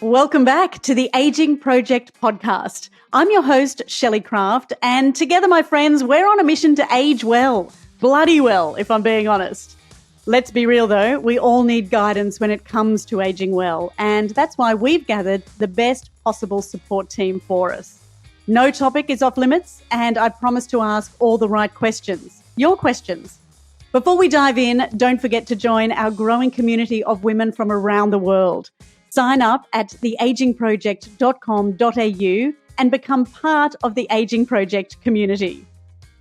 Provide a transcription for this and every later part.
Welcome back to the Aging Project podcast. I'm your host, Shelley Craft, and together, my friends, we're on a mission to age well. Bloody well, if I'm being honest. Let's be real, though. We all need guidance when it comes to aging well, and that's why we've gathered the best possible support team for us. No topic is off limits, and I promise to ask all the right questions. Your questions. Before we dive in, don't forget to join our growing community of women from around the world. Sign up at theagingproject.com.au and become part of the Aging Project community.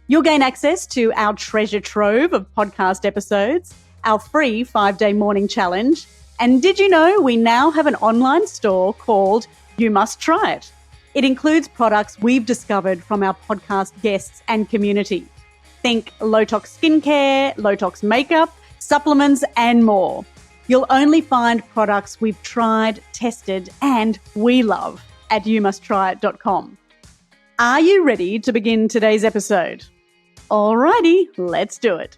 You'll gain access to our treasure trove of podcast episodes, our free 5-day morning challenge, and did you know we now have an online store called You Must Try It? It includes products we've discovered from our podcast guests and community. Think low-tox skincare, low-tox makeup, supplements, and more. You'll only find products we've tried, tested, and we love at youmusttryit.com. Are you ready to begin today's episode? Alrighty, let's do it.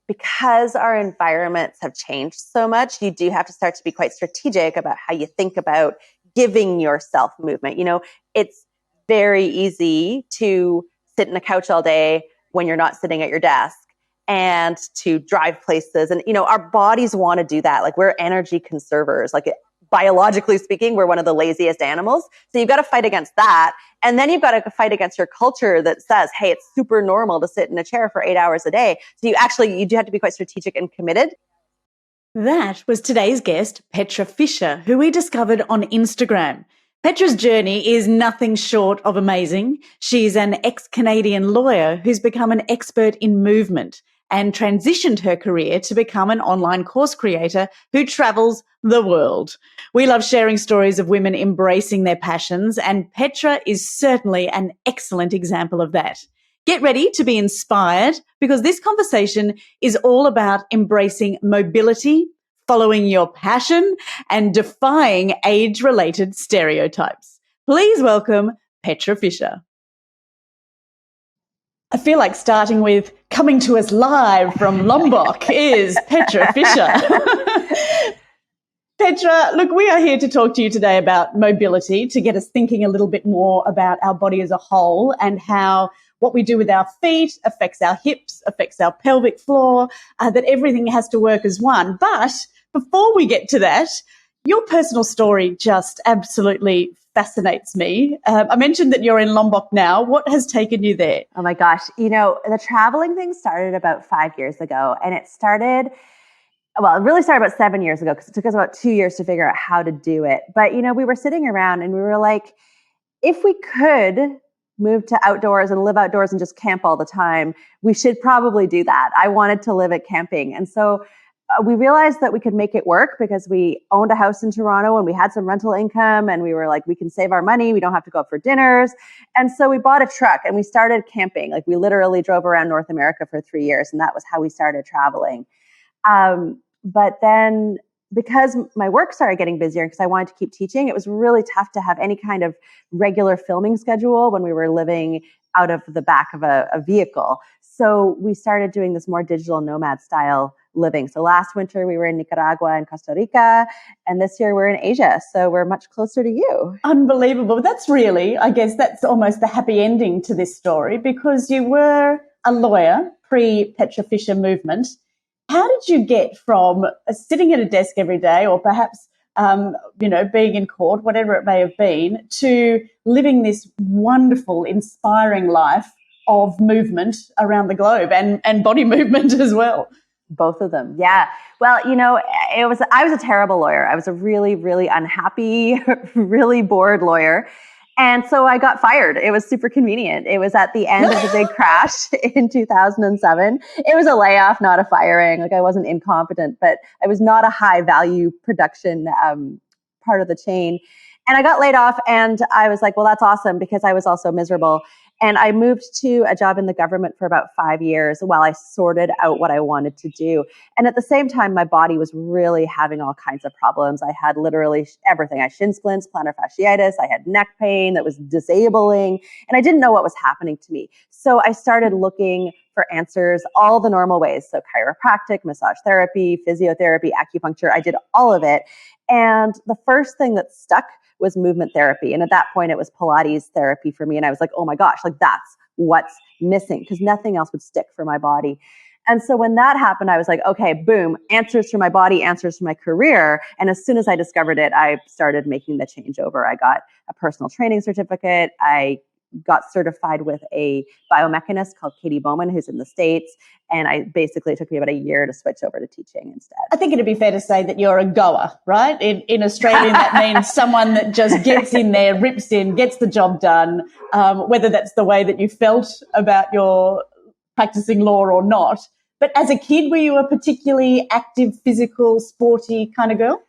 Because our environments have changed so much, you do have to start to be quite strategic about how you think about giving yourself movement. You know, it's very easy to sit in a couch all day when you're not sitting at your desk and to drive places. And, you know, our bodies want to do that. Like, we're energy conservers. Like, biologically speaking, we're one of the laziest animals. So you've got to fight against that. And then you've got to fight against your culture that says, hey, it's super normal to sit in a chair for 8 hours a day. So you do have to be quite strategic and committed. That was today's guest, Petra Fisher, who we discovered on Instagram. Petra's journey is nothing short of amazing. She's an ex-Canadian lawyer who's become an expert in movement and transitioned her career to become an online course creator who travels the world. We love sharing stories of women embracing their passions, and Petra is certainly an excellent example of that. Get ready to be inspired, because this conversation is all about embracing mobility, following your passion, and defying age-related stereotypes. Please welcome Petra Fisher. I feel like starting with coming to us live from Lombok is Petra Fisher. Petra, look, we are here to talk to you today about mobility, to get us thinking a little bit more about our body as a whole and how what we do with our feet affects our hips, affects our pelvic floor, that everything has to work as one. But before we get to that, your personal story just absolutely fascinates me. I mentioned that you're in Lombok now. What has taken you there? Oh my gosh. You know, the traveling thing started about 5 years ago, and it really started about 7 years ago, because it took us about 2 years to figure out how to do it. But, you know, we were sitting around and we were like, if we could move to outdoors and live outdoors and just camp all the time, we should probably do that. I wanted to live at camping. And so we realized that we could make it work because we owned a house in Toronto and we had some rental income, and we were like, we can save our money. We don't have to go out for dinners. And so we bought a truck and we started camping. Like, we literally drove around North America for 3 years, and that was how we started traveling. But then, because my work started getting busier because I wanted to keep teaching, it was really tough to have any kind of regular filming schedule when we were living out of the back of a vehicle. So we started doing this more digital nomad style living. So last winter we were in Nicaragua and Costa Rica, and this year we're in Asia. So we're much closer to you. Unbelievable. That's really, I guess that's almost the happy ending to this story, because you were a lawyer pre-Petra Fisher Movement. How did you get from sitting at a desk every day, or perhaps, being in court, whatever it may have been, to living this wonderful, inspiring life of movement around the globe and body movement as well? Both of them. Yeah. Well, you know, I was a terrible lawyer. I was a really, really unhappy, really bored lawyer. And so I got fired. It was super convenient. It was at the end of the big crash in 2007. It was a layoff, not a firing. Like, I wasn't incompetent, but I was not a high value production part of the chain. And I got laid off, and I was like, well, that's awesome, because I was also miserable. And I moved to a job in the government for about 5 years while I sorted out what I wanted to do. And at the same time, my body was really having all kinds of problems. I had literally everything. I had shin splints, plantar fasciitis. I had neck pain that was disabling. And I didn't know what was happening to me. So I started looking for answers all the normal ways. So chiropractic, massage therapy, physiotherapy, acupuncture, I did all of it. And the first thing that stuck was movement therapy. And at that point, it was Pilates therapy for me. And I was like, oh my gosh, like that's what's missing, because nothing else would stick for my body. And so when that happened, I was like, okay, boom, answers for my body, answers for my career. And as soon as I discovered it, I started making the changeover. I got a personal training certificate. I got certified with a biomechanist called Katie Bowman, who's in the States. And it took me about a year to switch over to teaching instead. I think it'd be fair to say that you're a goer, right? In Australian, that means someone that just gets in there, rips in, gets the job done, whether that's the way that you felt about your practicing law or not. But as a kid, were you a particularly active, physical, sporty kind of girl?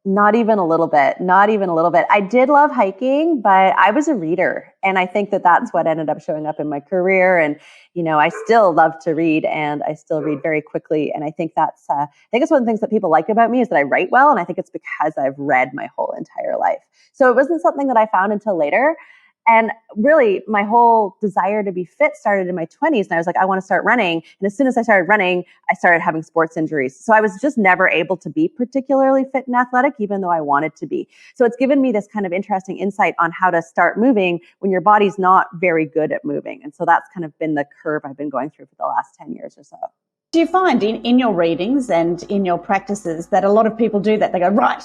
Not even a little bit. I did love hiking, but I was a reader. And I think that that's what ended up showing up in my career. And, I still love to read, and I still read very quickly. And I think it's one of the things that people like about me is that I write well. And I think it's because I've read my whole entire life. So it wasn't something that I found until later. And really, my whole desire to be fit started in my 20s. And I was like, I want to start running. And as soon as I started running, I started having sports injuries. So I was just never able to be particularly fit and athletic, even though I wanted to be. So it's given me this kind of interesting insight on how to start moving when your body's not very good at moving. And so that's kind of been the curve I've been going through for the last 10 years or so. Do you find in your readings and in your practices that a lot of people do that? They go, right,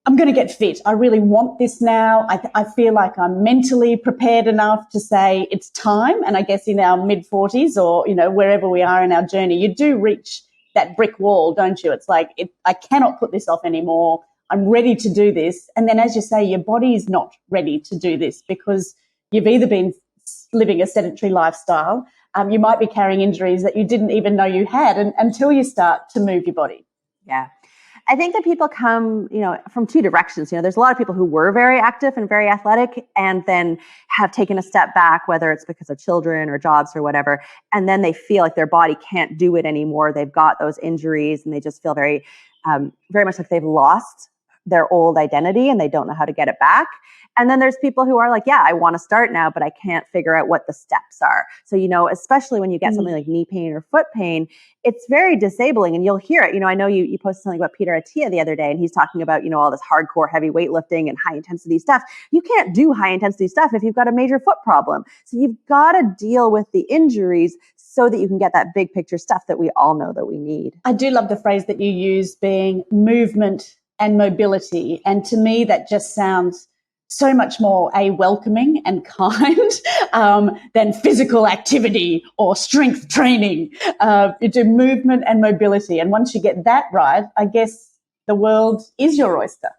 I'm going to get fit. I really want this now. I feel like I'm mentally prepared enough to say it's time. And I guess in our mid-40s or, wherever we are in our journey, you do reach that brick wall, don't you? It's like, I cannot put this off anymore. I'm ready to do this. And then, as you say, your body is not ready to do this because you've either been living a sedentary lifestyle, you might be carrying injuries that you didn't even know you had until you start to move your body. Yeah. I think that people come, from two directions. There's a lot of people who were very active and very athletic and then have taken a step back, whether it's because of children or jobs or whatever. And then they feel like their body can't do it anymore. They've got those injuries and they just feel very, very much like they've lost their old identity and they don't know how to get it back. And then there's people who are like, yeah, I want to start now, but I can't figure out what the steps are. So, especially when you get something like knee pain or foot pain, it's very disabling and you'll hear it. I know you posted something about Peter Attia the other day and he's talking about, all this hardcore heavy weightlifting and high intensity stuff. You can't do high intensity stuff if you've got a major foot problem. So you've got to deal with the injuries so that you can get that big picture stuff that we all know that we need. I do love the phrase that you use being movement and mobility. And to me, that just sounds so much more welcoming and kind than physical activity or strength training. You do movement and mobility. And once you get that right, I guess the world is your oyster.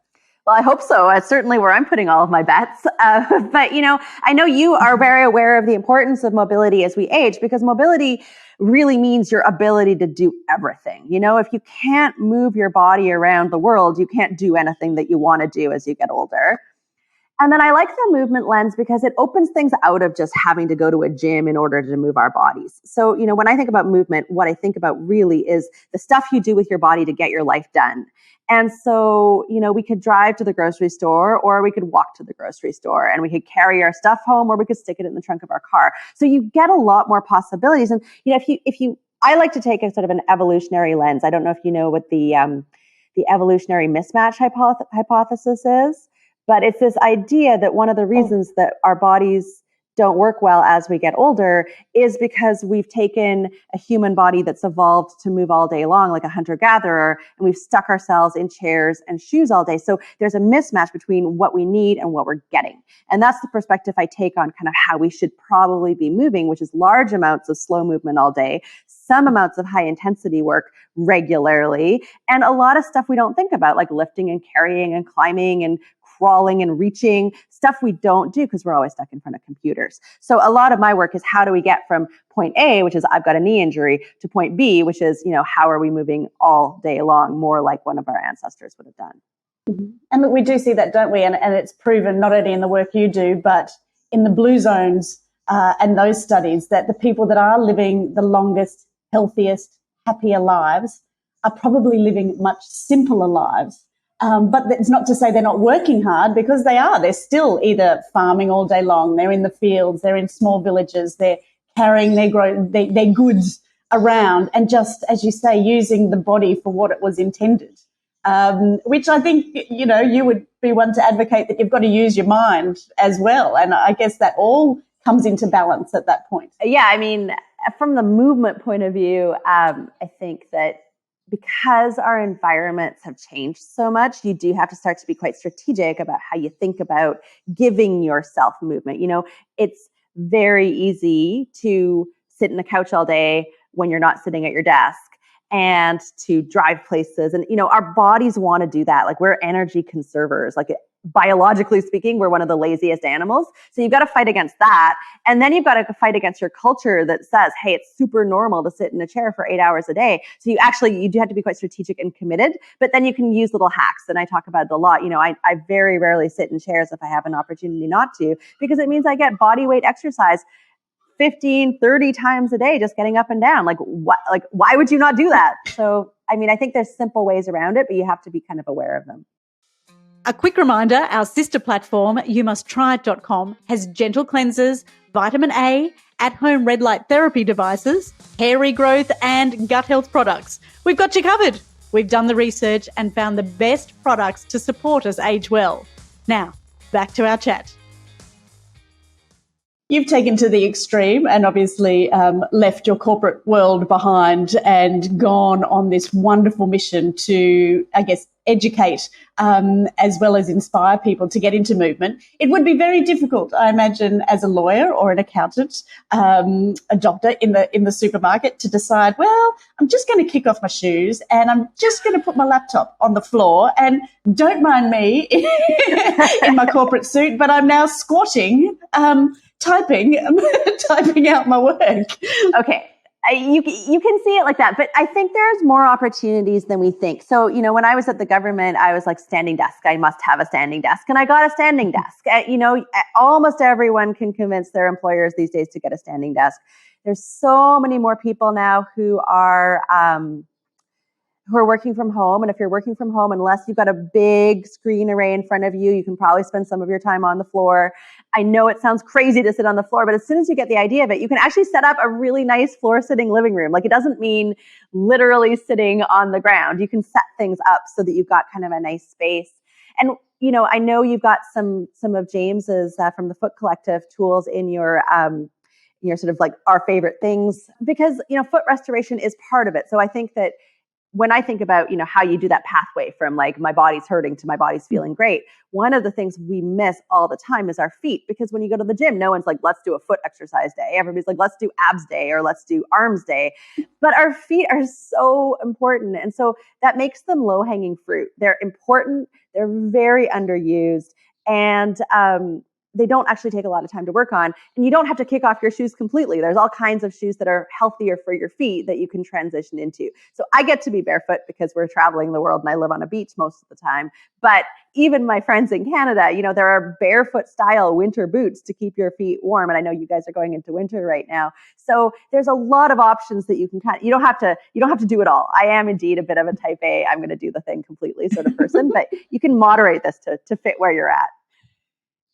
Well, I hope so. That's certainly where I'm putting all of my bets. But, I know you are very aware of the importance of mobility as we age, because mobility really means your ability to do everything. If you can't move your body around the world, you can't do anything that you want to do as you get older. And then I like the movement lens because it opens things out of just having to go to a gym in order to move our bodies. So, when I think about movement, what I think about really is the stuff you do with your body to get your life done. And so, we could drive to the grocery store or we could walk to the grocery store and we could carry our stuff home or we could stick it in the trunk of our car. So you get a lot more possibilities. And, I like to take a sort of an evolutionary lens. I don't know if you know what the evolutionary mismatch hypothesis is. But it's this idea that one of the reasons that our bodies don't work well as we get older is because we've taken a human body that's evolved to move all day long like a hunter-gatherer, and we've stuck ourselves in chairs and shoes all day. So there's a mismatch between what we need and what we're getting. And that's the perspective I take on kind of how we should probably be moving, which is large amounts of slow movement all day, some amounts of high intensity work regularly, and a lot of stuff we don't think about, like lifting and carrying and climbing and crawling and reaching, stuff we don't do because we're always stuck in front of computers. So a lot of my work is how do we get from point A, which is I've got a knee injury, to point B, which is, how are we moving all day long, more like one of our ancestors would have done. Mm-hmm. And look, we do see that, don't we? And it's proven not only in the work you do, but in the blue zones and those studies that the people that are living the longest, healthiest, happier lives are probably living much simpler lives. But it's not to say they're not working hard, because they are. They're still either farming all day long, they're in the fields, they're in small villages, they're carrying their goods around and just, as you say, using the body for what it was intended. Which I think, you would be one to advocate that you've got to use your mind as well. And I guess that all comes into balance at that point. Yeah, I mean, from the movement point of view, I think that because our environments have changed so much, you do have to start to be quite strategic about how you think about giving yourself movement. It's very easy to sit in the couch all day when you're not sitting at your desk and to drive places. And, our bodies want to do that. Like, we're energy conservers. Like, biologically speaking, we're one of the laziest animals. So you've got to fight against that. And then you've got to fight against your culture that says, hey, it's super normal to sit in a chair for 8 hours a day. So you do have to be quite strategic and committed, but then you can use little hacks. And I talk about it a lot. I very rarely sit in chairs if I have an opportunity not to, because it means I get body weight exercise 15, 30 times a day, just getting up and down. Why would you not do that? So, I think there's simple ways around it, but you have to be kind of aware of them. A quick reminder, our sister platform, youmusttryit.com, has gentle cleansers, vitamin A, at-home red light therapy devices, hair regrowth, and gut health products. We've got you covered. We've done the research and found the best products to support us age well. Now, back to our chat. You've taken to the extreme and obviously left your corporate world behind and gone on this wonderful mission to, I guess, educate as well as inspire people to get into movement. It would be very difficult, I imagine, as a lawyer or an accountant, a doctor in the supermarket to decide, well, I'm just going to kick off my shoes and I'm just going to put my laptop on the floor and don't mind me in my corporate suit, but I'm now squatting, typing out my work. Okay. You can see it like that, but I think there's more opportunities than we think. So, when I was at the government, I was like, standing desk. I must have a standing desk. And I got a standing desk. Almost everyone can convince their employers these days to get a standing desk. There's so many more people now who are working from home. And if you're working from home, unless you've got a big screen array in front of you, you can probably spend some of your time on the floor. I know it sounds crazy to sit on the floor, but as soon as you get the idea of it, you can actually set up a really nice floor sitting living room. Like, it doesn't mean literally sitting on the ground. You can set things up so that you've got kind of a nice space. And, I know you've got some of James's from the Foot Collective tools in your sort of like our favorite things, because, foot restoration is part of it. So I think that when I think about, how you do that pathway from like my body's hurting to my body's feeling great, one of the things we miss all the time is our feet. Because when you go to the gym, no one's like, let's do a foot exercise day. Everybody's like, let's do abs day or let's do arms day. But our feet are so important. And so that makes them low-hanging fruit. They're important. They're very underused. And they don't actually take a lot of time to work on. And you don't have to kick off your shoes completely. There's all kinds of shoes that are healthier for your feet that you can transition into. So I get to be barefoot because we're traveling the world and I live on a beach most of the time. But even my friends in Canada, there are barefoot style winter boots to keep your feet warm. And I know you guys are going into winter right now. So there's a lot of options that you can you don't have to do it all. I am indeed a bit of a type A, I'm going to do the thing completely sort of person, but you can moderate this to fit where you're at.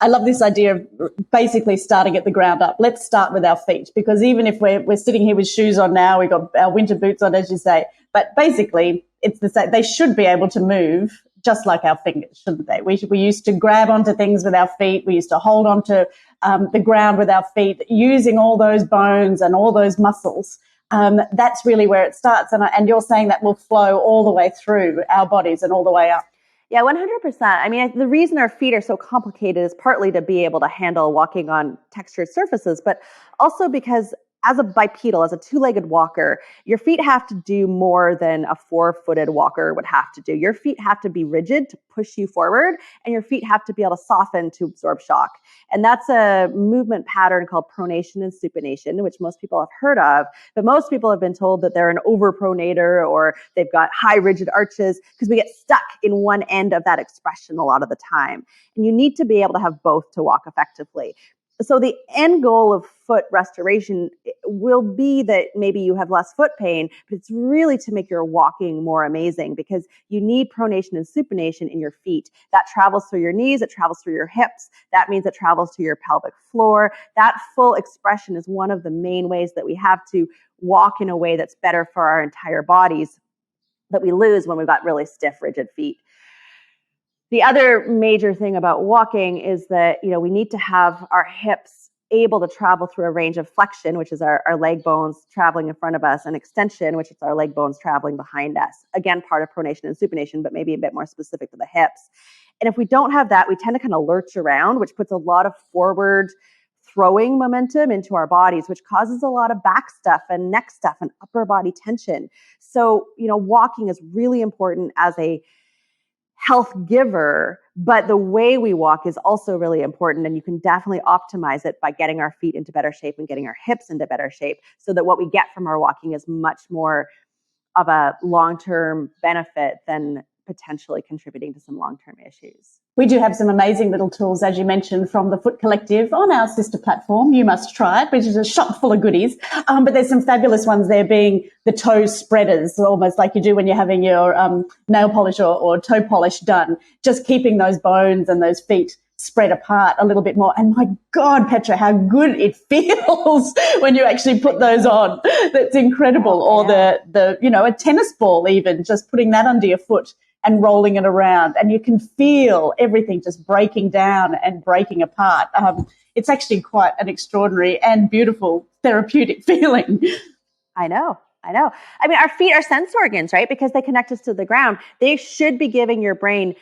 I love this idea of basically starting at the ground up. Let's start with our feet, because even if we're sitting here with shoes on now, we've got our winter boots on, as you say, but basically it's the same. They should be able to move just like our fingers, shouldn't they? We used to grab onto things with our feet. We used to hold onto the ground with our feet, using all those bones and all those muscles. That's really where it starts. And you're saying that will flow all the way through our bodies and all the way up. Yeah, 100%. I mean, the reason our feet are so complicated is partly to be able to handle walking on textured surfaces, but also because as a bipedal, as a two-legged walker, your feet have to do more than a four-footed walker would have to do. Your feet have to be rigid to push you forward, and your feet have to be able to soften to absorb shock. And that's a movement pattern called pronation and supination, which most people have heard of, but most people have been told that they're an overpronator or they've got high rigid arches because we get stuck in one end of that expression a lot of the time. And you need to be able to have both to walk effectively. So the end goal of foot restoration will be that maybe you have less foot pain, but it's really to make your walking more amazing, because you need pronation and supination in your feet. That travels through your knees, it travels through your hips. That means it travels to your pelvic floor. That full expression is one of the main ways that we have to walk in a way that's better for our entire bodies, that we lose when we've got really stiff, rigid feet. The other major thing about walking is that, we need to have our hips able to travel through a range of flexion, which is our leg bones traveling in front of us, and extension, which is our leg bones traveling behind us. Again, part of pronation and supination, but maybe a bit more specific to the hips. And if we don't have that, we tend to kind of lurch around, which puts a lot of forward throwing momentum into our bodies, which causes a lot of back stuff and neck stuff and upper body tension. So, walking is really important as a health giver, but the way we walk is also really important. And you can definitely optimize it by getting our feet into better shape and getting our hips into better shape, so that what we get from our walking is much more of a long-term benefit than potentially contributing to some long-term issues. We do have some amazing little tools, as you mentioned, from the Foot Collective on our sister platform, You Must Try It, which is a shop full of goodies. But there's some fabulous ones there, being the toe spreaders, almost like you do when you're having your nail polish or toe polish done, just keeping those bones and those feet spread apart a little bit more. And my God, Petra, how good it feels when you actually put those on. That's incredible. Or the a tennis ball, even just putting that under your foot and rolling it around, and you can feel everything just breaking down and breaking apart. It's actually quite an extraordinary and beautiful therapeutic feeling. I know. I mean, our feet are sense organs, right? Because they connect us to the ground. They should be giving your brain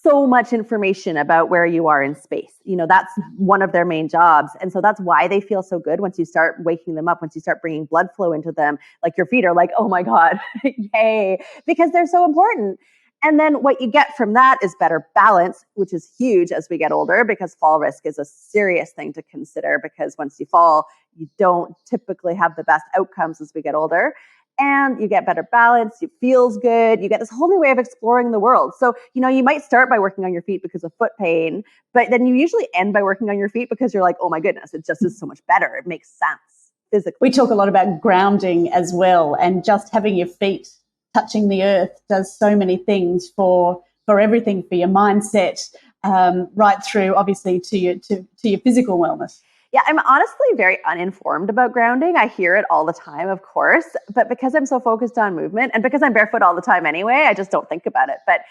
so much information about where you are in space. That's one of their main jobs. And so that's why they feel so good once you start waking them up, once you start bringing blood flow into them. Like, your feet are like, oh my God, yay, because they're so important. And then what you get from that is better balance, which is huge as we get older, because fall risk is a serious thing to consider, because once you fall, you don't typically have the best outcomes as we get older. And you get better balance, it feels good, you get this whole new way of exploring the world. So, you might start by working on your feet because of foot pain, but then you usually end by working on your feet because you're like, oh my goodness, it just is so much better. It makes sense physically. We talk a lot about grounding as well, and just having your feet touching the earth does so many things for everything, for your mindset, right through obviously to your physical wellness. Yeah, I'm honestly very uninformed about grounding. I hear it all the time, of course, but because I'm so focused on movement, and because I'm barefoot all the time anyway, I just don't think about it. But,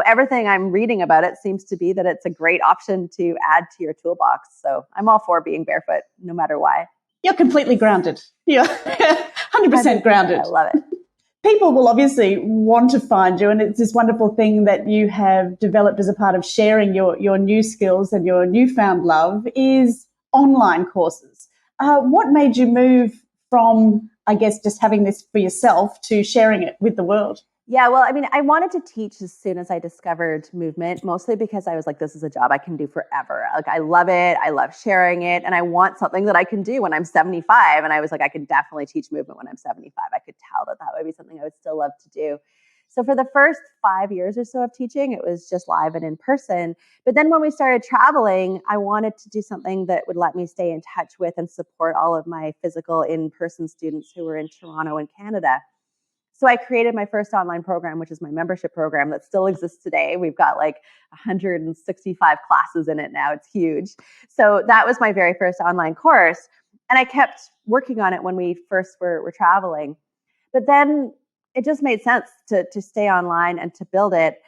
everything I'm reading about it seems to be that it's a great option to add to your toolbox. So I'm all for being barefoot, no matter why. You're completely grounded. You're 100% grounded. I love it. People will obviously want to find you, and it's this wonderful thing that you have developed as a part of sharing your new skills and your newfound love is online courses. What made you move from, I guess, just having this for yourself to sharing it with the world? Yeah, well, I mean, I wanted to teach as soon as I discovered movement, mostly because I was like, this is a job I can do forever. Like, I love it. I love sharing it. And I want something that I can do when I'm 75. And I was like, I could definitely teach movement when I'm 75. I could tell that would be something I would still love to do. So for the first 5 years or so of teaching, it was just live and in person. But then when we started traveling, I wanted to do something that would let me stay in touch with and support all of my physical in-person students who were in Toronto and Canada. So I created my first online program, which is my membership program that still exists today. We've got like 165 classes in it now. It's huge. So that was my very first online course. And I kept working on it when we first were traveling. But then it just made sense to stay online and to build it.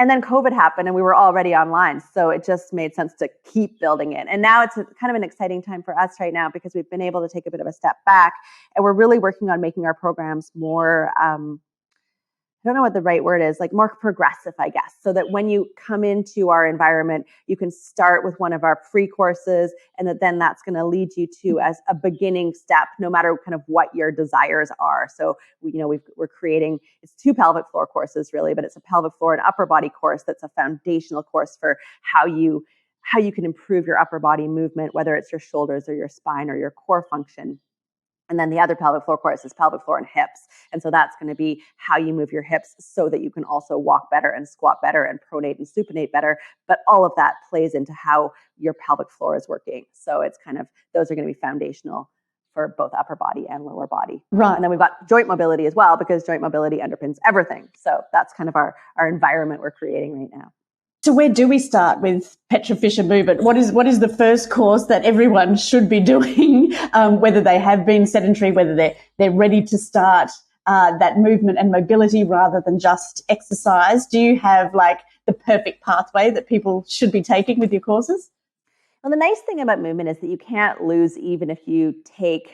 And then COVID happened and we were already online. So it just made sense to keep building it. And now it's kind of an exciting time for us right now, because we've been able to take a bit of a step back, and we're really working on making our programs more, I don't know what the right word is, like more progressive, I guess, so that when you come into our environment, you can start with one of our free courses, and then that's going to lead you to as a beginning step, no matter kind of what your desires are. So, we're creating, it's 2 pelvic floor courses really, but it's a pelvic floor and upper body course that's a foundational course for how you can improve your upper body movement, whether it's your shoulders or your spine or your core function. And then the other pelvic floor course is pelvic floor and hips. And so that's going to be how you move your hips so that you can also walk better and squat better and pronate and supinate better. But all of that plays into how your pelvic floor is working. So it's kind of, those are going to be foundational for both upper body and lower body. Right. And then we've got joint mobility as well, because joint mobility underpins everything. So that's kind of our environment we're creating right now. So where do we start with Petra Fisher Movement? What is the first course that everyone should be doing, whether they have been sedentary, whether they're ready to start that movement and mobility rather than just exercise? Do you have like the perfect pathway that people should be taking with your courses? Well, the nice thing about movement is that you can't lose even if you take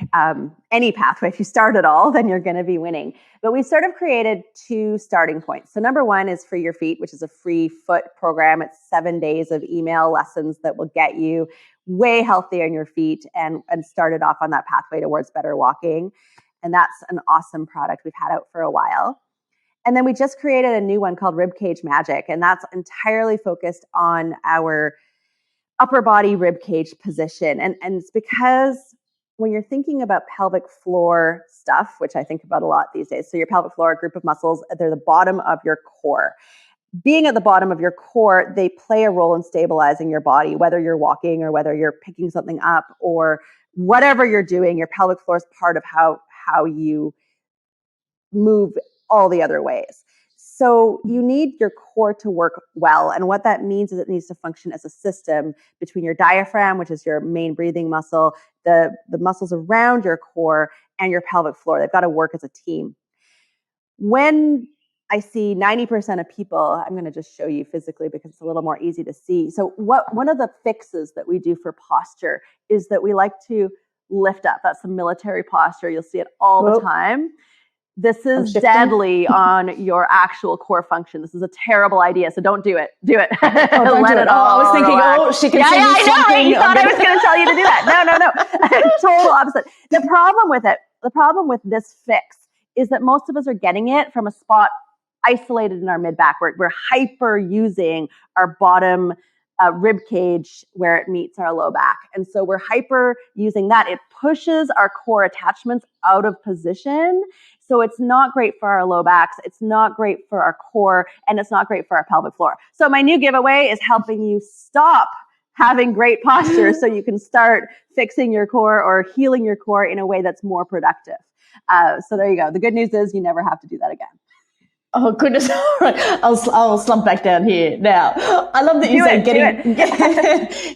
any pathway. If you start at all, then you're going to be winning. But we've sort of created 2 starting points. So number 1 is For Your Feet, which is a free foot program. It's 7 days of email lessons that will get you way healthier on your feet and started off on that pathway towards better walking. And that's an awesome product we've had out for a while. And then we just created a new one called Ribcage Magic. And that's entirely focused on our upper body rib cage position. And it's because when you're thinking about pelvic floor stuff, which I think about a lot these days, so your pelvic floor, a group of muscles, they're the bottom of your core. Being at the bottom of your core, they play a role in stabilizing your body, whether you're walking or whether you're picking something up or whatever you're doing, your pelvic floor is part of how you move all the other ways. So you need your core to work well. And what that means is it needs to function as a system between your diaphragm, which is your main breathing muscle, the muscles around your core, and your pelvic floor. They've got to work as a team. When I see 90% of people, I'm going to just show you physically because it's a little more easy to see. So one of the fixes that we do for posture is that we like to lift up. That's the military posture. You'll see it all the time. This is deadly on your actual core function. This is a terrible idea, so don't do it. Do it. Don't Let do it. I was thinking, relax. She can yeah, send yeah, me I know. something. You thought I was going to tell you to do that. No. Total opposite. The problem with this fix is that most of us are getting it from a spot isolated in our mid-back. We're hyper using our bottom rib cage where it meets our low back. And so we're hyper using that. It pushes our core attachments out of position. So it's not great for our low backs. It's not great for our core, and it's not great for our pelvic floor. So my new giveaway is helping you stop having great posture so you can start fixing your core or healing your core in a way that's more productive. So there you go. The good news is you never have to do that again. Oh, goodness. All right. I'll slump back down here. Now, I love that you say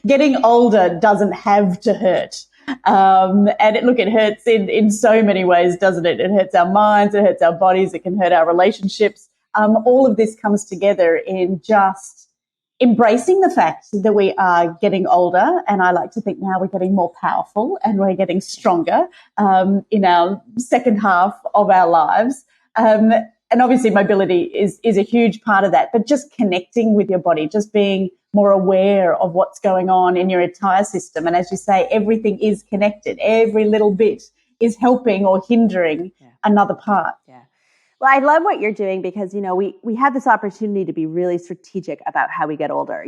getting older doesn't have to hurt. And it hurts in so many ways, doesn't it? It hurts our minds, it hurts our bodies, it can hurt our relationships. All of this comes together in just embracing the fact that we are getting older. And I like to think now we're getting more powerful and we're getting stronger in our second half of our lives. And obviously mobility is a huge part of that, but just connecting with your body, just being more aware of what's going on in your entire system. And as you say, everything is connected. Every little bit is helping or hindering another part. Yeah. Well, I love what you're doing because, we have this opportunity to be really strategic about how we get older.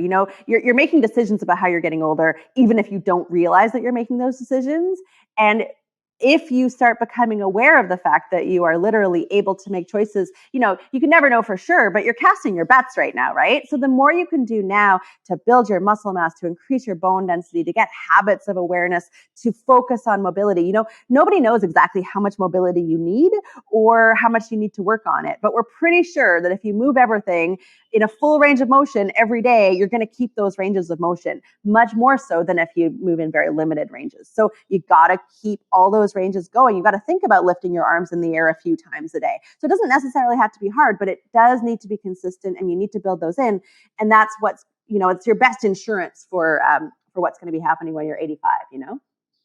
You're making decisions about how you're getting older, even if you don't realize that you're making those decisions. And if you start becoming aware of the fact that you are literally able to make choices, you can never know for sure, but you're casting your bets right now, right? So the more you can do now to build your muscle mass, to increase your bone density, to get habits of awareness, to focus on mobility. Nobody knows exactly how much mobility you need or how much you need to work on it, but we're pretty sure that if you move everything in a full range of motion every day, you're going to keep those ranges of motion much more so than if you move in very limited ranges. So you got to keep all those ranges going. You got to think about lifting your arms in the air a few times a day. So it doesn't necessarily have to be hard, but it does need to be consistent, and you need to build those in. And that's what's, it's your best insurance for what's going to be happening when you're 85,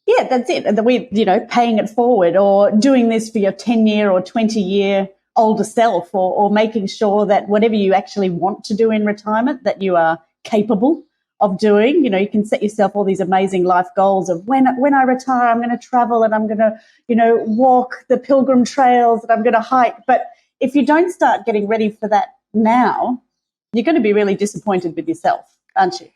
Yeah, that's it. And we, paying it forward or doing this for your 10-year or 20-year older self, or making sure that whatever you actually want to do in retirement, that you are capable of doing. You can set yourself all these amazing life goals of when I retire, I'm going to travel and I'm going to, walk the pilgrim trails and I'm going to hike. But if you don't start getting ready for that now, you're going to be really disappointed with yourself, aren't you?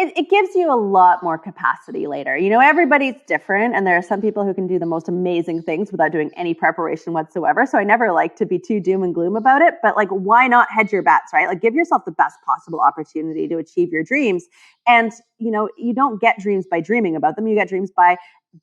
It gives you a lot more capacity later. Everybody's different, and there are some people who can do the most amazing things without doing any preparation whatsoever. So I never like to be too doom and gloom about it, but why not hedge your bets, right? Give yourself the best possible opportunity to achieve your dreams. And, you don't get dreams by dreaming about them. You get dreams by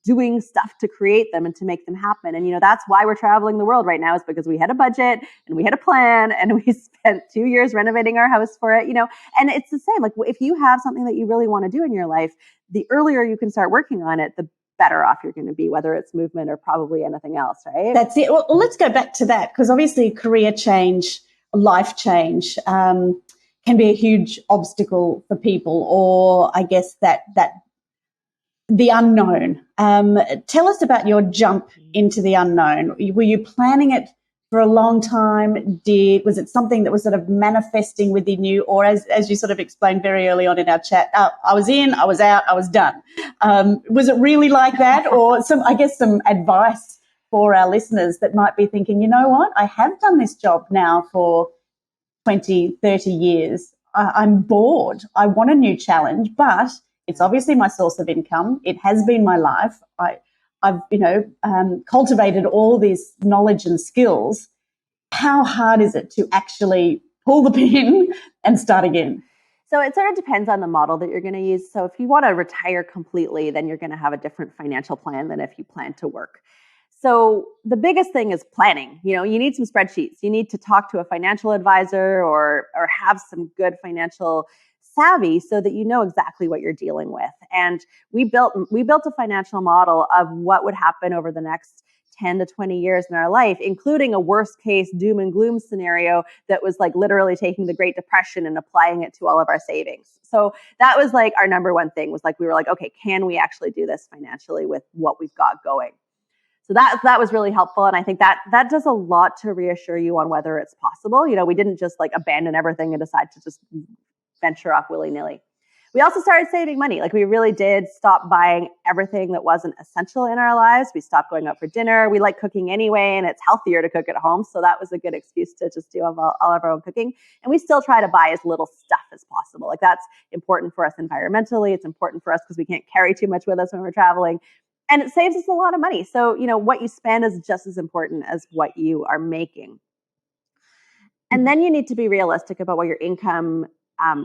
doing stuff to create them and to make them happen. And, that's why we're traveling the world right now, is because we had a budget and we had a plan and we spent 2 years renovating our house for it, and it's the same. If you have something that you really want to do in your life, the earlier you can start working on it, the better off you're going to be, whether it's movement or probably anything else, right? That's it. Well, let's go back to that, because obviously career change, life change can be a huge obstacle for people, or I guess that the unknown. Tell us about your jump into the unknown. Were you planning it for a long time? Was it something that was sort of manifesting within you, or as you sort of explained very early on in our chat, I was in, I was out, I was done. Was it really like that, or some advice for our listeners that might be thinking, you know what, I have done this job now for 20, 30 years. I'm bored. I want a new challenge, but it's obviously my source of income. It has been my life. I've cultivated all this knowledge and skills. How hard is it to actually pull the pin and start again? So it sort of depends on the model that you're going to use. So if you want to retire completely, then you're going to have a different financial plan than if you plan to work. So the biggest thing is planning. You need some spreadsheets. You need to talk to a financial advisor or have some good financial savvy so that you know exactly what you're dealing with. And we built a financial model of what would happen over the next 10 to 20 years in our life, including a worst case doom and gloom scenario that was literally taking the Great Depression and applying it to all of our savings. So that was our number one thing, was we were okay, can we actually do this financially with what we've got going? So that was really helpful. And I think that does a lot to reassure you on whether it's possible. We didn't just abandon everything and decide to just venture off willy-nilly. We also started saving money. We really did stop buying everything that wasn't essential in our lives. We stopped going out for dinner. We like cooking anyway, and it's healthier to cook at home. So that was a good excuse to just do all of our own cooking. And we still try to buy as little stuff as possible. That's important for us environmentally. It's important for us because we can't carry too much with us when we're traveling. And it saves us a lot of money. So, what you spend is just as important as what you are making. And then you need to be realistic about what your income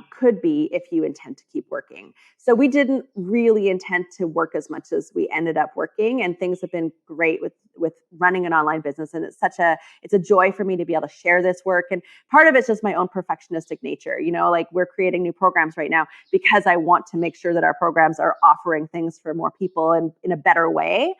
could be if you intend to keep working. So we didn't really intend to work as much as we ended up working, and things have been great with running an online business. And it's a joy for me to be able to share this work. And part of it's just my own perfectionistic nature. We're creating new programs right now because I want to make sure that our programs are offering things for more people and in a better way.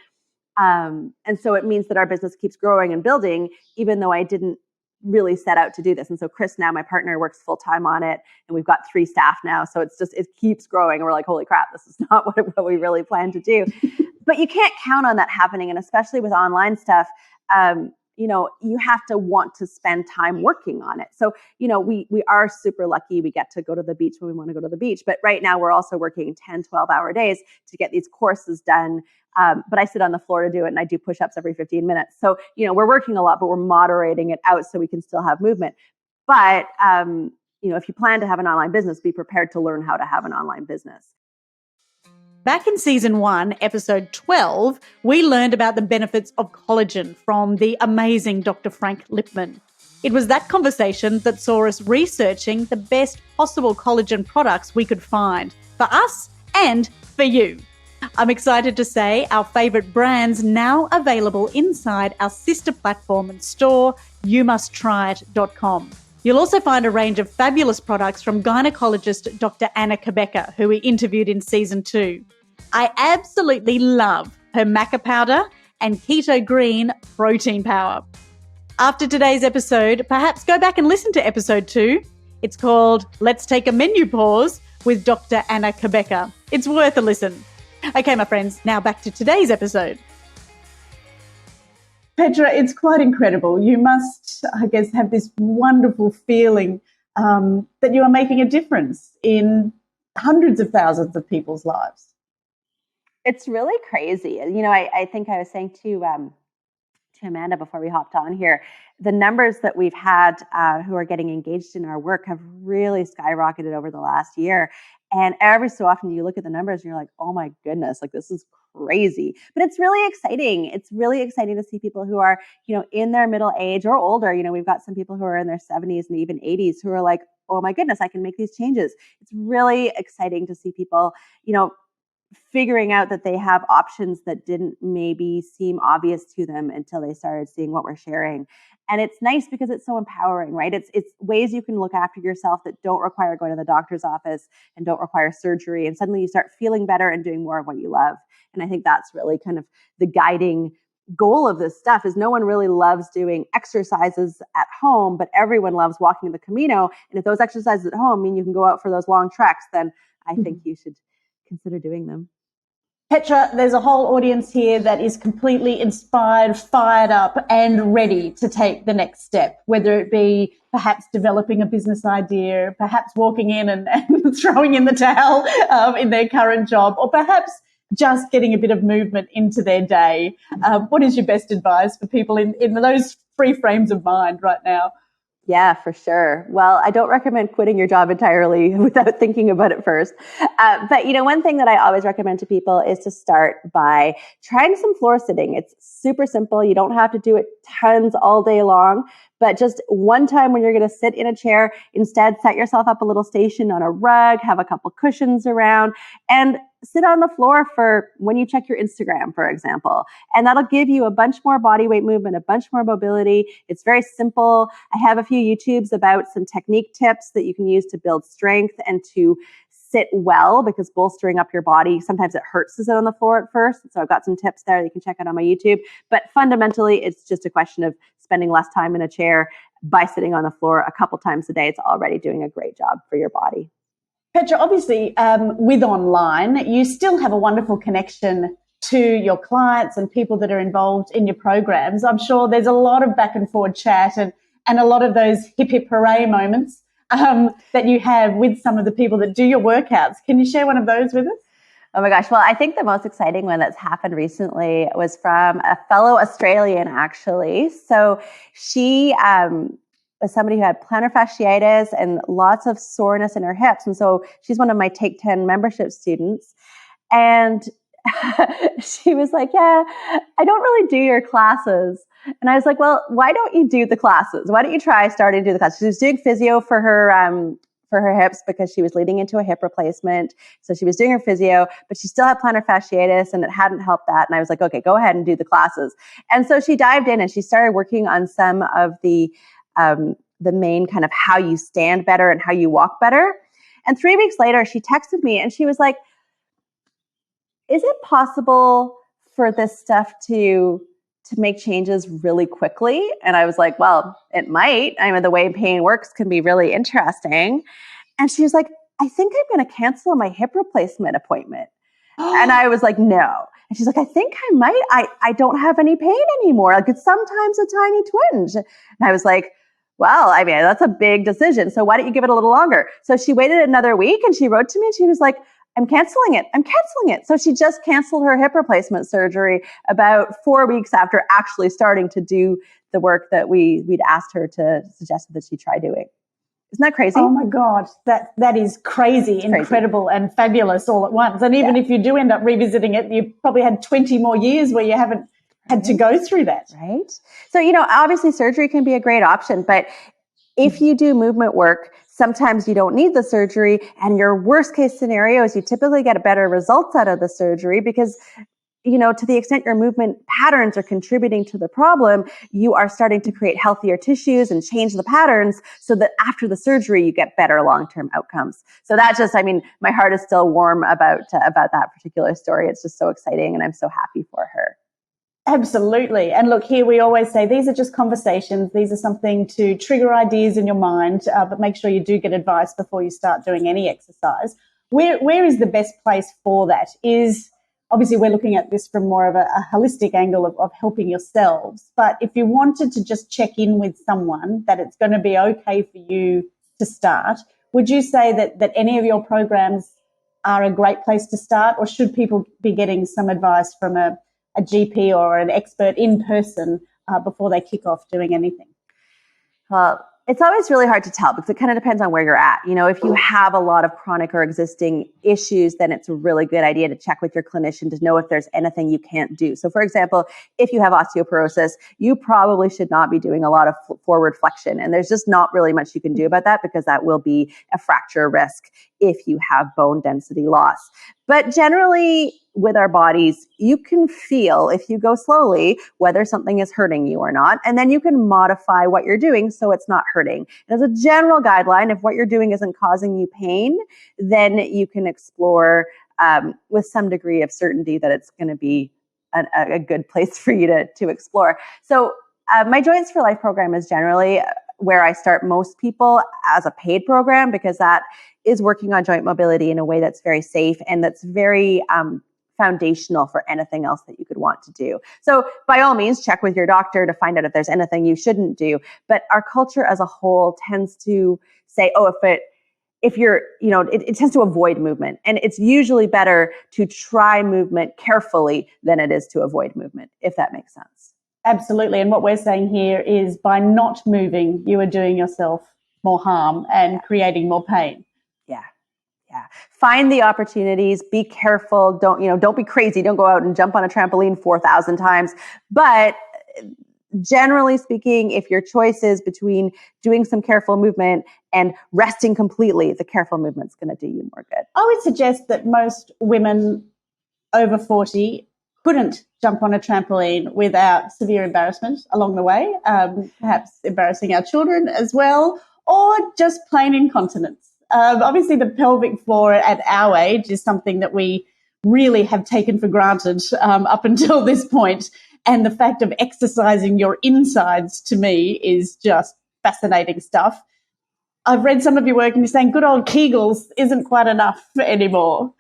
And so it means that our business keeps growing and building, even though I didn't really set out to do this. And so Chris, now my partner, works full time on it, and we've got 3 staff now. So it keeps growing. And we're holy crap, this is not what we really plan to do. But you can't count on that happening. And especially with online stuff, you have to want to spend time working on it. So, we are super lucky. We get to go to the beach when we want to go to the beach. But right now we're also working 10, 12-hour days to get these courses done. But I sit on the floor to do it, and I do push-ups every 15 minutes. So, we're working a lot, but we're moderating it out so we can still have movement. But, if you plan to have an online business, be prepared to learn how to have an online business. Back in season 1, episode 12, we learned about the benefits of collagen from the amazing Dr. Frank Lipman. It was that conversation that saw us researching the best possible collagen products we could find for us and for you. I'm excited to say our favourite brands now available inside our sister platform and store, youmusttryit.com. You'll also find a range of fabulous products from gynecologist Dr. Anna Kebeka, who we interviewed in season 2. I absolutely love her maca powder and keto green protein power. After today's episode, perhaps go back and listen to episode 2. It's called Let's Take a Menu Pause with Dr. Anna Kebeka. It's worth a listen. Okay, my friends, now back to today's episode. Petra, it's quite incredible. You must, I guess, have this wonderful feeling that you are making a difference in hundreds of thousands of people's lives. It's really crazy. I think I was saying to Amanda before we hopped on here, the numbers that we've had who are getting engaged in our work have really skyrocketed over the last year. And every so often you look at the numbers and you're like, oh my goodness, like this is crazy. But it's really exciting. It's really exciting to see people who are, in their middle age or older. We've got some people who are in their 70s and even 80s who are like, oh my goodness, I can make these changes. It's really exciting to see people, figuring out that they have options that didn't maybe seem obvious to them until they started seeing what we're sharing. And it's nice because it's so empowering, right? It's ways you can look after yourself that don't require going to the doctor's office and don't require surgery. And suddenly you start feeling better and doing more of what you love. And I think that's really kind of the guiding goal of this stuff. Is no one really loves doing exercises at home, but everyone loves walking the Camino. And if those exercises at home mean you can go out for those long treks, then I think you should consider doing them. Petra, there's a whole audience here that is completely inspired, fired up, and ready to take the next step, whether it be perhaps developing a business idea, perhaps walking in and throwing in the towel in their current job, or perhaps just getting a bit of movement into their day. What is your best advice for people in those free frames of mind right now? Yeah, for sure. Well, I don't recommend quitting your job entirely without thinking about it first. But, one thing that I always recommend to people is to start by trying some floor sitting. It's super simple. You don't have to do it tons all day long, but just one time when you're going to sit in a chair, instead set yourself up a little station on a rug, have a couple cushions around, and sit on the floor for when you check your Instagram, for example. And that'll give you a bunch more body weight movement, a bunch more mobility. It's very simple. I have a few YouTubes about some technique tips that you can use to build strength and to sit well, because bolstering up your body, sometimes it hurts to sit on the floor at first. So I've got some tips there that you can check out on my YouTube. But fundamentally, it's just a question of spending less time in a chair by sitting on the floor a couple times a day. It's already doing a great job for your body. Petra, obviously, with online, you still have a wonderful connection to your clients and people that are involved in your programs. I'm sure there's a lot of back and forward chat and a lot of those hip hip hooray moments that you have with some of the people that do your workouts. Can you share one of those with us? Oh my gosh. Well, I think the most exciting one that's happened recently was from a fellow Australian, actually. So she was somebody who had plantar fasciitis and lots of soreness in her hips. And so she's one of my Take 10 membership students. And she was like, yeah, I don't really do your classes. And I was like, well, why don't you do the classes? Why don't you try starting to do the classes? She was doing physio for her hips because she was leading into a hip replacement. So she was doing her physio, but she still had plantar fasciitis and it hadn't helped that. And I was like, okay, go ahead and do the classes. And so she dived in and she started working on some of the main kind of how you stand better and how you walk better. And 3 weeks later, she texted me and she was like, is it possible for this stuff to make changes really quickly? And I was like, well, it might. I mean, the way pain works can be really interesting. And she was like, I think I'm going to cancel my hip replacement appointment. And I was like, no. And she's like, I think I might. I don't have any pain anymore. Like, it's sometimes a tiny twinge. And I was like, well, I mean, that's a big decision. So why don't you give it a little longer? So she waited another week and she wrote to me and she was like, I'm canceling it. So she just canceled her hip replacement surgery about 4 weeks after actually starting to do the work that we'd asked her to suggest that she try doing. Isn't that crazy? Oh my God, that is crazy, incredible and fabulous all at once. And even if you do end up revisiting it, you probably had 20 more years where you haven't had to go through that. Right. So, obviously surgery can be a great option, but if you do movement work, sometimes you don't need the surgery, and your worst case scenario is you typically get better results out of the surgery because, to the extent your movement patterns are contributing to the problem, you are starting to create healthier tissues and change the patterns so that after the surgery, you get better long-term outcomes. So that just, my heart is still warm about that particular story. It's just so exciting, and I'm so happy for her. Absolutely. And look, here we always say these are just conversations. These are something to trigger ideas in your mind, but make sure you do get advice before you start doing any exercise. Where is the best place for that? Obviously, we're looking at this from more of a holistic angle of helping yourselves. But if you wanted to just check in with someone that it's going to be okay for you to start, would you say that any of your programs are a great place to start, or should people be getting some advice from a GP or an expert in person before they kick off doing anything? Well, It's always really hard to tell because it kind of depends on where you're at. You know, if you have a lot of chronic or existing issues, then it's a really good idea to check with your clinician to know if there's anything you can't do. So for example, if you have osteoporosis, you probably should not be doing a lot of forward flexion. And there's just not really much you can do about that because that will be a fracture risk if you have bone density loss. But generally, with our bodies, you can feel, if you go slowly, whether something is hurting you or not. And then you can modify what you're doing so it's not hurting. And as a general guideline, if what you're doing isn't causing you pain, then you can explore with some degree of certainty that it's going to be a good place for you to explore. So my Joints for Life program is generally where I start most people as a paid program, because that is working on joint mobility in a way that's very safe and that's very foundational for anything else that you could want to do. So by all means, check with your doctor to find out if there's anything you shouldn't do. But our culture as a whole tends to say, oh, if you're, it tends to avoid movement. And it's usually better to try movement carefully than it is to avoid movement, if that makes sense. Absolutely. And what we're saying here is by not moving, you are doing yourself more harm and creating more pain. Yeah. Find the opportunities, be careful. Don't be crazy. Don't go out and jump on a trampoline 4,000 times. But generally speaking, if your choice is between doing some careful movement and resting completely, the careful movement's going to do you more good. I would suggest that most women over 40 couldn't jump on a trampoline without severe embarrassment along the way, perhaps embarrassing our children as well, or just plain incontinence. Obviously, the pelvic floor at our age is something that we really have taken for granted up until this point. And the fact of exercising your insides, to me, is just fascinating stuff. I've read some of your work and you're saying good old Kegels isn't quite enough anymore.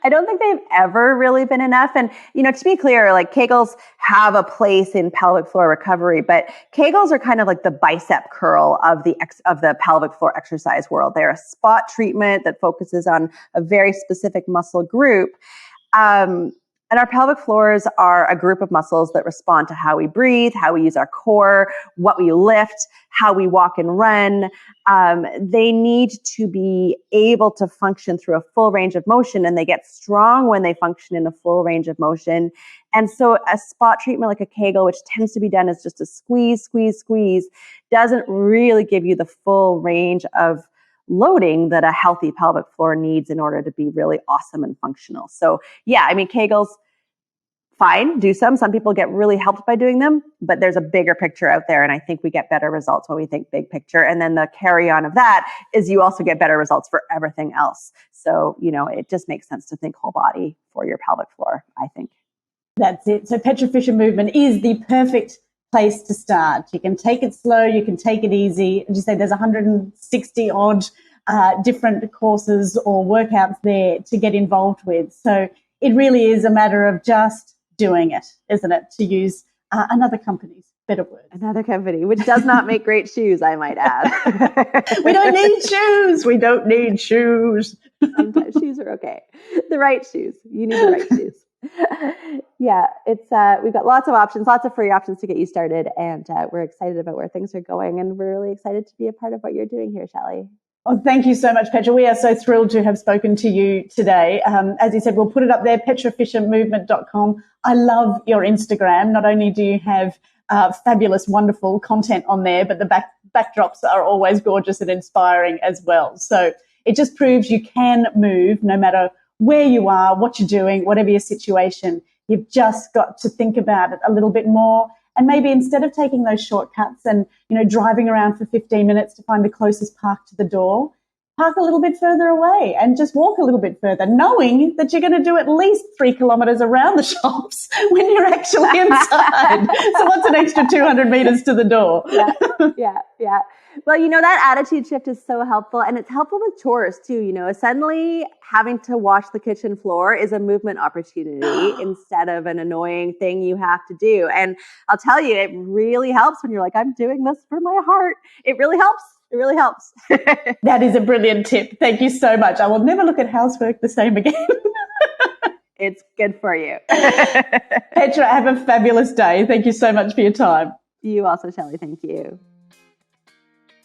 I don't think they've ever really been enough. And, to be clear, like Kegels have a place in pelvic floor recovery, but Kegels are kind of like the bicep curl of the pelvic floor exercise world. They're a spot treatment that focuses on a very specific muscle group. And our pelvic floors are a group of muscles that respond to how we breathe, how we use our core, what we lift, how we walk and run. They need to be able to function through a full range of motion, and they get strong when they function in a full range of motion. And so a spot treatment like a Kegel, which tends to be done as just a squeeze, doesn't really give you the full range of loading that a healthy pelvic floor needs in order to be really awesome and functional. So yeah, Kegels, fine, do some. Some people get really helped by doing them, but there's a bigger picture out there. And I think we get better results when we think big picture. And then the carry on of that is you also get better results for everything else. So, it just makes sense to think whole body for your pelvic floor, I think. That's it. So Petra Fisher Movement is the perfect place to start. You can take it slow, you can take it easy. As you say, there's 160 odd different courses or workouts there to get involved with. So it really is a matter of just doing it, isn't it? To use another company's better word. Another company, which does not make great shoes, I might add. We don't need shoes. Sometimes shoes are okay. The right shoes. You need the right shoes. Yeah, it's we've got lots of options, lots of free options to get you started, and we're excited about where things are going, and we're really excited to be a part of what you're doing here, Shelley. Oh, thank you so much, Petra. We are so thrilled to have spoken to you today. As you said, we'll put it up there, petrafishermovement.com. I love your Instagram. Not only do you have fabulous, wonderful content on there, but the backdrops are always gorgeous and inspiring as well. So it just proves you can move no matter where you are, what you're doing, whatever your situation. You've just got to think about it a little bit more. And maybe instead of taking those shortcuts and, driving around for 15 minutes to find the closest park to the door, park a little bit further away and just walk a little bit further, knowing that you're going to do at least 3 kilometres around the shops when you're actually inside. So what's an extra 200 metres to the door? Yeah. Well, that attitude shift is so helpful, and it's helpful with chores too. Suddenly having to wash the kitchen floor is a movement opportunity instead of an annoying thing you have to do. And I'll tell you, it really helps when you're like, I'm doing this for my heart. It really helps. It really helps. That is a brilliant tip. Thank you so much. I will never look at housework the same again. It's good for you. Petra, have a fabulous day. Thank you so much for your time. You also, Shelley. Thank you.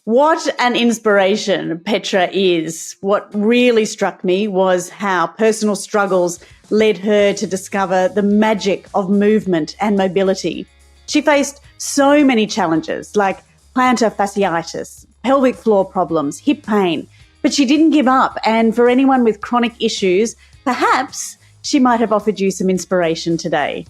What an inspiration Petra is. What really struck me was how personal struggles led her to discover the magic of movement and mobility. She faced so many challenges like plantar fasciitis, pelvic floor problems, hip pain, but she didn't give up. And for anyone with chronic issues, perhaps she might have offered you some inspiration today.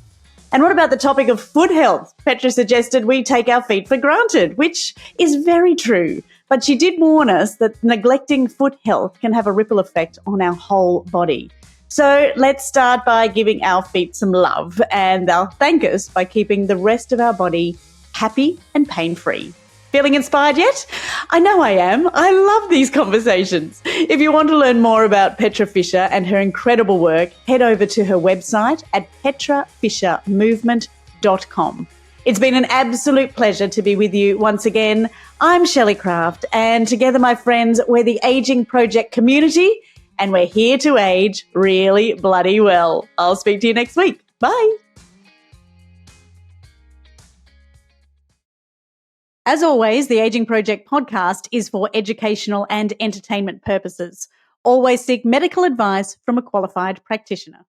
And what about the topic of foot health? Petra suggested we take our feet for granted, which is very true. But she did warn us that neglecting foot health can have a ripple effect on our whole body. So let's start by giving our feet some love, and they'll thank us by keeping the rest of our body happy and pain-free. Feeling inspired yet? I know I am. I love these conversations. If you want to learn more about Petra Fisher and her incredible work, head over to her website at petrafishermovement.com. It's been an absolute pleasure to be with you once again. I'm Shelley Craft, and together, my friends, we're the Aging Project community, and we're here to age really bloody well. I'll speak to you next week. Bye. As always, the Aging Project podcast is for educational and entertainment purposes. Always seek medical advice from a qualified practitioner.